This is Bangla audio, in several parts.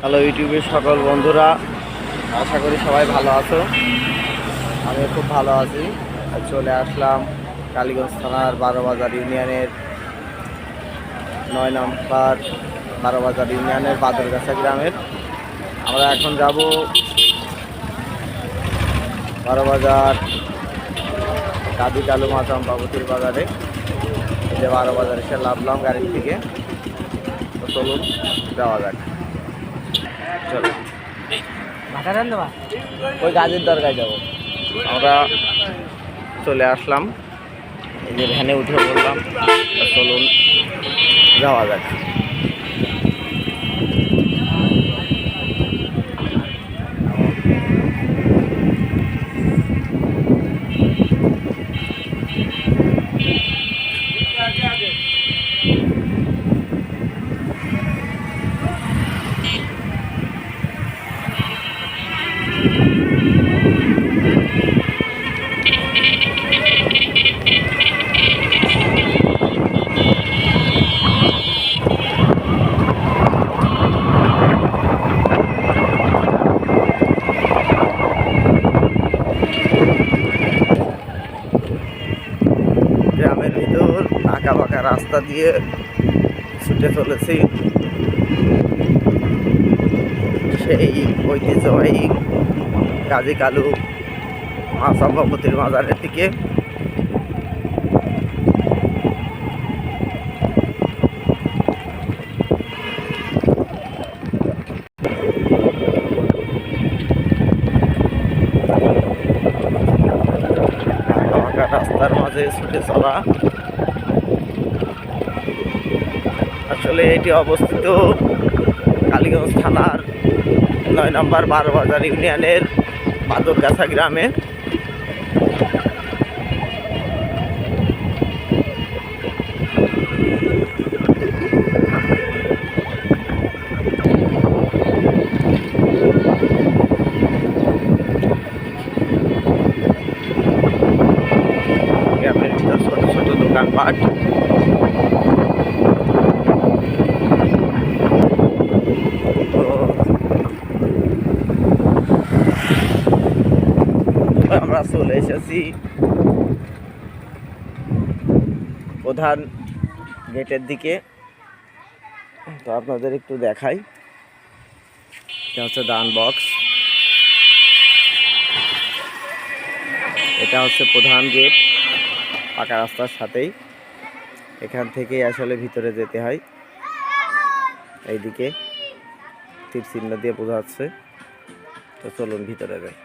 হ্যালো ইউটিউবের সকল বন্ধুরা, আশা করি সবাই ভালো আছো। আমি খুব ভালো আছি। চলে আসলাম কালীগঞ্জ থানার 12 বাজার ইউনিয়নের 9 নম্বর 12 বাজার ইউনিয়নের বাদরগাছা গ্রামের। আমরা এখন যাব 12 বাজার কাদি কালু মা চম্পাবতীর বাজারে। এই যে 12 বাজারে এসে নামলাম গাড়ির থেকে। তো চলুন যাওয়া যাক। চলো ওই গাজীর দরগায় যাব। আমরা চলে আসলাম, এই যে ভ্যানে উঠে পড়লাম। চলুন যাওয়া যাক। গ্রামের ভিতর আঁকা বাঁকা রাস্তা দিয়ে ছুটে চলেছি সেই ঐতিহ্যবাহী কাজী কালু মা চম্পাবতীর মাজারের দিকে। রাস্তার মাঝে ছুটে চলা। আসলে এটি অবস্থিত কালীগঞ্জ থানার 9 নম্বর 12 বাজার ইউনিয়নের বাদরগাছা গ্রামে। গ্রামের ভিতর ছোট ছোট দোকানপাট। আমরা চলে এসেছি প্রধান গেটের দিকে। তো আপনাদের একটু দেখাই, এটা হচ্ছে দান বক্স। এটা হচ্ছে প্রধান গেট, পাকা রাস্তার সাথেই। এখান থেকেই আসলে ভিতরে যেতে হয়। এইদিকে তীর চিহ্ন দিয়ে বোঝাচ্ছে। তো চলুন ভিতরে যাই।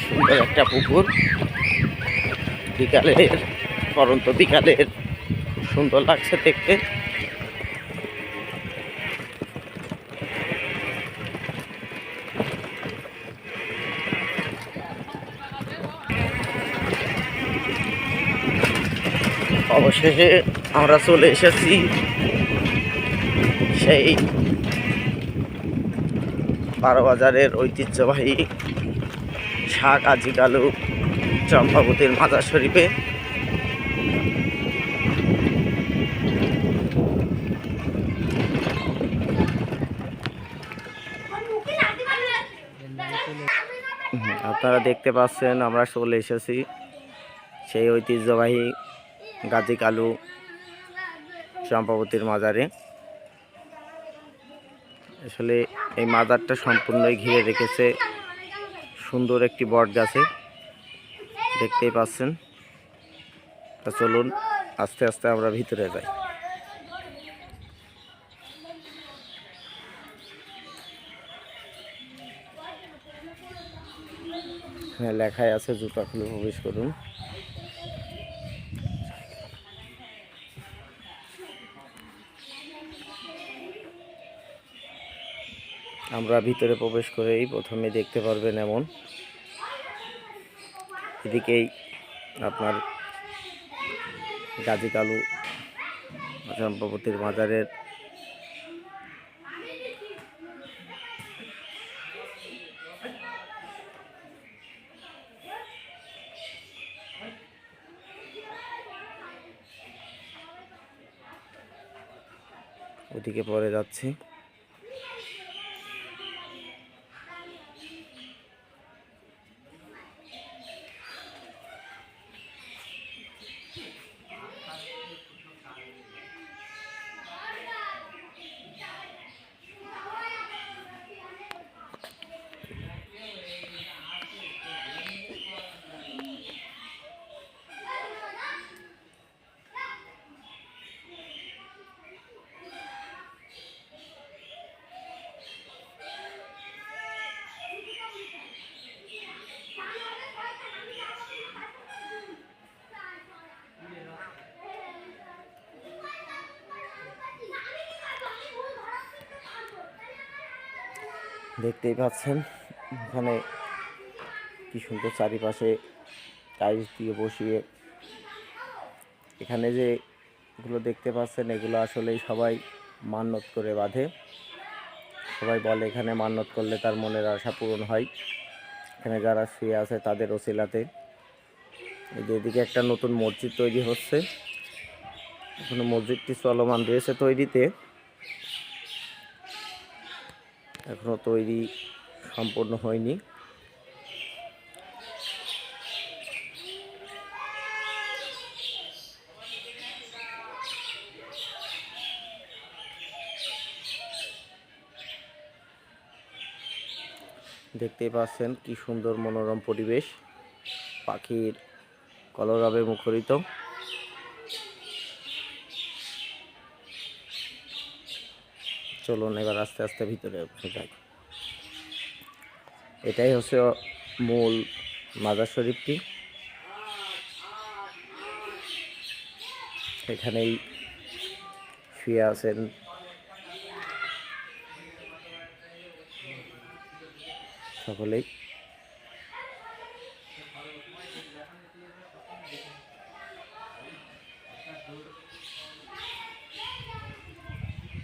সুন্দর একটা পুকুর, বিকালের পরন্ত বিকালের সুন্দর লাগছে দেখতে। অবশেষে আমরা চলে এসেছি সেই 12 বাজারের ঐতিহ্যবাহী শাহ কাজী কালু চম্পাবতীর মাজার শরীফে। আপনারা দেখতে পাচ্ছেন আমরা চলে এসেছি সেই ঐতিহ্যবাহী গাজী কালু চম্পাবতীর মাজারে। আসলে এই মাজারটা সম্পূর্ণই ঘিরে রেখেছে সুন্দর একটি বট গাছে, দেখতেই পাচ্ছেন। তা চলুন আস্তে আস্তে আমরা ভিতরে যাই। এখানে লেখাই আছে জুতা খুলে প্রবেশ করুন। আমরা ভিতরে প্রবেশ করেই প্রথমে দেখতে পারবেন এমন এদিকেই আপনার গাজী কালু চম্পাবতীর মাজারের ওদিকে পরে যাচ্ছি। দেখতেই পাচ্ছেন এখানে কি সুন্দর চারিপাশে টাইলস দিয়ে বসিয়ে, এখানে যে এগুলো দেখতে পাচ্ছেন এগুলো আসলেই সবাই মান্যত করে বাঁধে। সবাই বলে এখানে মান্যত করলে তার মনের আশা পূরণ হয়। এখানে যারা শুয়ে আছে তাদের ওসিলাতে। এদিকে একটা নতুন মসজিদ তৈরি হচ্ছে, এখনো মসজিদটি চলমান রয়েছে তৈরিতে, এখনো তৈরি সম্পূর্ণ হয়নি। দেখতেই পাচ্ছেন কি সুন্দর মনোরম পরিবেশ, পাখির কলরবে মুখরিত। চলুন এবার আস্তে আস্তে ভিতরে যাই। এটাই হচ্ছে মূল মাজার শরীফটি। এখানেই শুয়ে আছেন সকলেই।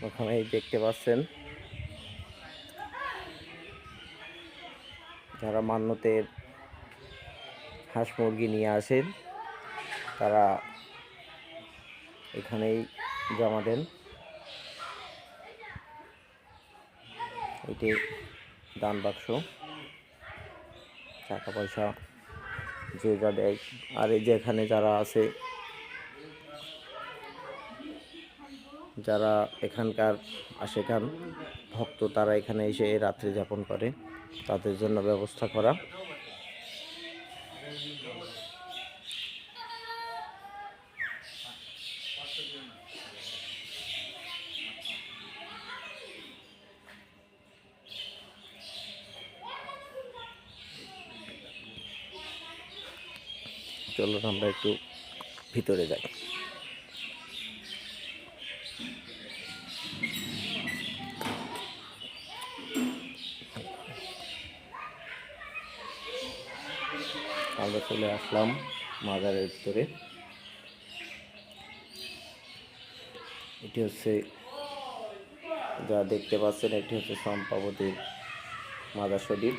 ওখানেই দেখতে পাচ্ছেন যারা মান্যতের হাঁস মুরগি নিয়ে আসেন তারা এখানেই জমা দেন। এটি দান বাক্স, টাকা পয়সা যে যা দেয়। আর এই যে এখানে যারা আছে, যারা এখানকার আশেখান ভক্ত, তারা এখানে এসে রাত্রি যাপন করে, তাদের জন্য ব্যবস্থা করা। চলুন আমরা একটু ভিতরে যাই। আমরা চলে আসলাম মাজারের ভিতরে। এটি হচ্ছে যা দেখতে পাচ্ছেন, এটি হচ্ছে চম্পাবতীর মাজার শরীফ।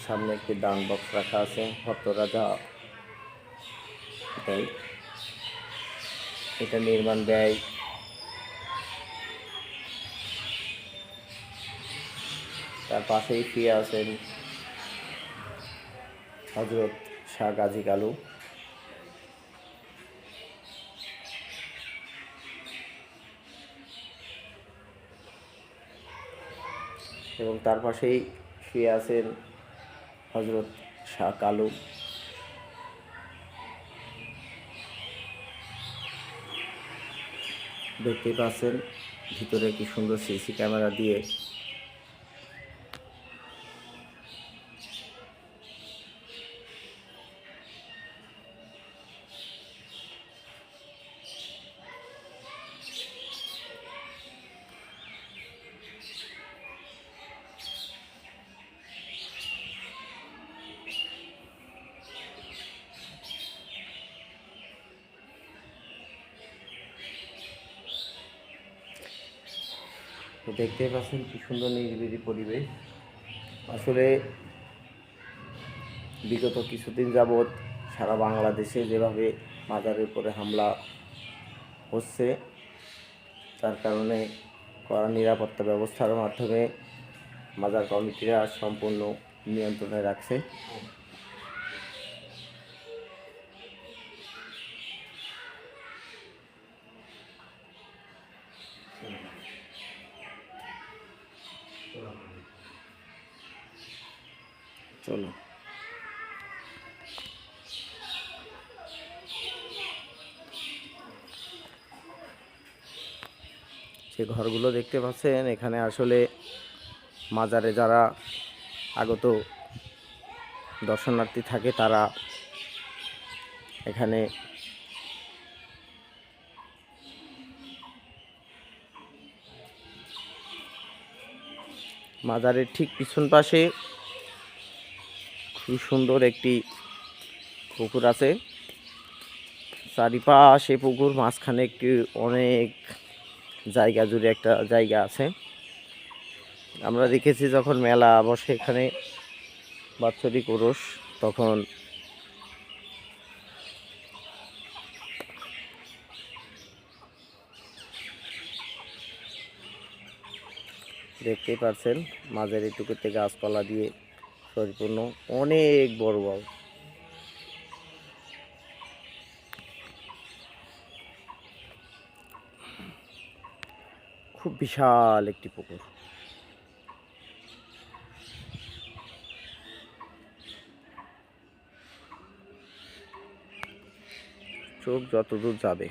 সামনে একটি দান বক্স রাখা আছে, ভক্তরা যা দেয়। এটা নির্মাণ ব্যয় তার পাশেই শুয়ে আছেন হযরত শাহ গাজী কালু। এবং তার পাশেই শুয়ে আছেন হযরত শাহ কালু। দেখতেই পাচ্ছেন ভিতরে কি সুন্দর সিসি ক্যামেরা দিয়ে দেখতেই পাচ্ছেন কি সুন্দর নিরিবিলি পরিবেশ। আসলে বিগত কিছুদিন যাবৎ সারা বাংলাদেশে যেভাবে মাজারের উপরে হামলা হচ্ছে, তার কারণে কড়া নিরাপত্তা ব্যবস্থার মাধ্যমে মাজার কমিটিরা সম্পূর্ণ নিয়ন্ত্রণে রাখছে। চলো, যে ঘরগুলো দেখতে পাচ্ছেন, এখানে আসলে মাজারে যারা আগত দর্শনার্থী থাকে তারা এখানে মাজারের ঠিক পিছন পাশে খুব সুন্দর একটি পুকুর আছে। চারিপাশে পুকুর, মাঝখানে একটি অনেক জায়গা জুড়ে একটা জায়গা আছে। আমরা দেখেছি যখন মেলা বসে এখানে বাৎসরিক উরস, তখন দেখতেই পাচ্ছেন মাঝের এটুকুতে গাছপালা দিয়ে পরিপূর্ণ, অনেক বড় বড়। খুব বিশাল একটি পুকুর। চোখ যতদূর যাবে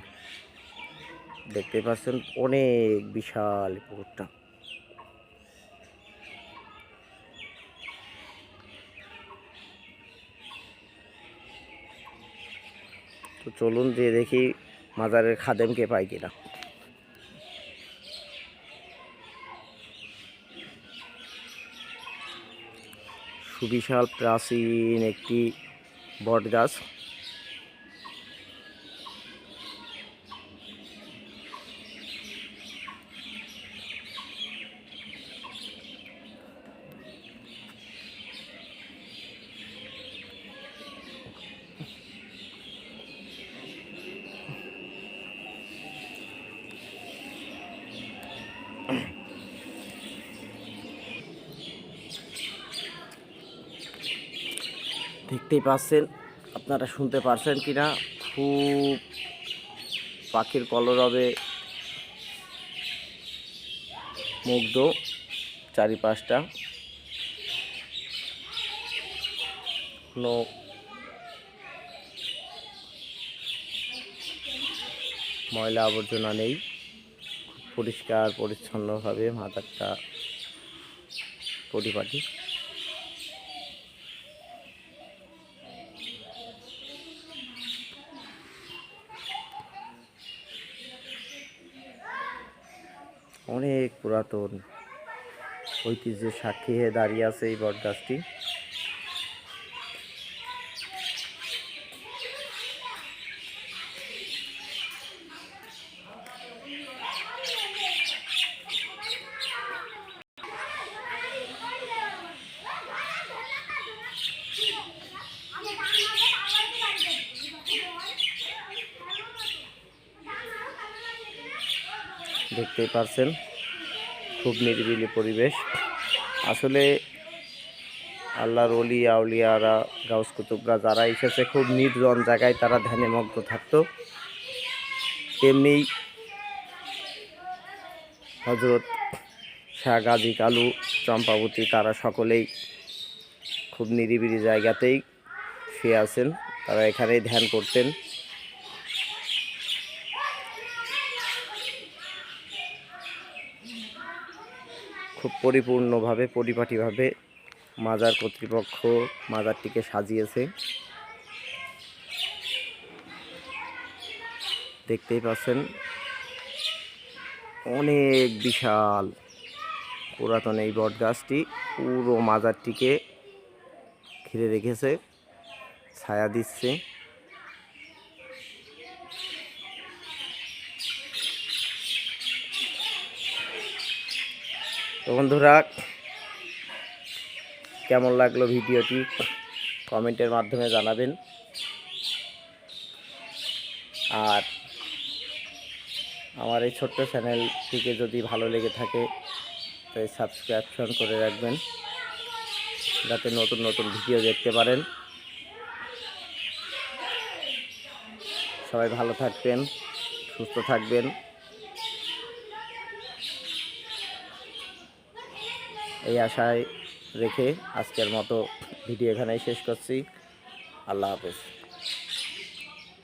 দেখতে পাচ্ছেন অনেক বিশাল পুকুরটা। তো চলুন যে দেখি মাজারের খাদেমকে পাই কিনা। সুবিশাল প্রাচীন একটি বট গাছ। দেখতেই পাচ্ছেন, আপনারা শুনতে পারছেন কিনা, খুব পাখির কলরবে মুগ্ধ চারিপাশটা। কোনো ময়লা আবর্জনা নেই, পরিষ্কার পরিচ্ছন্নভাবে মাজারটা পরিপাটি। অনেক পুরাতন ঐতিহ্যের সাক্ষী হয়ে দাঁড়িয়ে আছে এই বটগাছটি। দেখতেই পাচ্ছেন খুব নিরিবিলি পরিবেশ। আসলে আল্লাহর ওলি আউলিয়ারা, গাউস কুতুবরা যারা এসেছে খুব নির্জন জায়গায় তারা ধ্যানে মগ্ন থাকতো। তেমনি হজরত শাহ গাজী কালু, চম্পাবতী, তারা সকলেই খুব নিরিবিলি জায়গাতেই শুয়ে আছেন। তারা এখানেই ধ্যান করতেন। খুব পরিপূর্ণভাবে, পরিপাটিভাবে মাজার কর্তৃপক্ষ মাজারটিকে সাজিয়েছে। দেখতেই পাচ্ছেন অনেক বিশাল পুরাতন এই বট গাছটি পুরো মাজারটিকে ঘিরে রেখেছে, ছায়া দিচ্ছে। তো বন্ধুরা, কেমন লাগলো ভিডিওটি কমেন্টের মাধ্যমে জানাবেন। আর আমার এই ছোট্ট চ্যানেলটিকে যদি ভালো লেগে থাকে তাই সাবস্ক্রিপশন করে রাখবেন, যাতে নতুন নতুন ভিডিও দেখতে পারেন। সবাই ভালো থাকবেন, সুস্থ থাকবেন, এই আশায় রেখে আজকের মতো ভিডিও এখানেই শেষ করছি। আল্লাহ হাফেজ।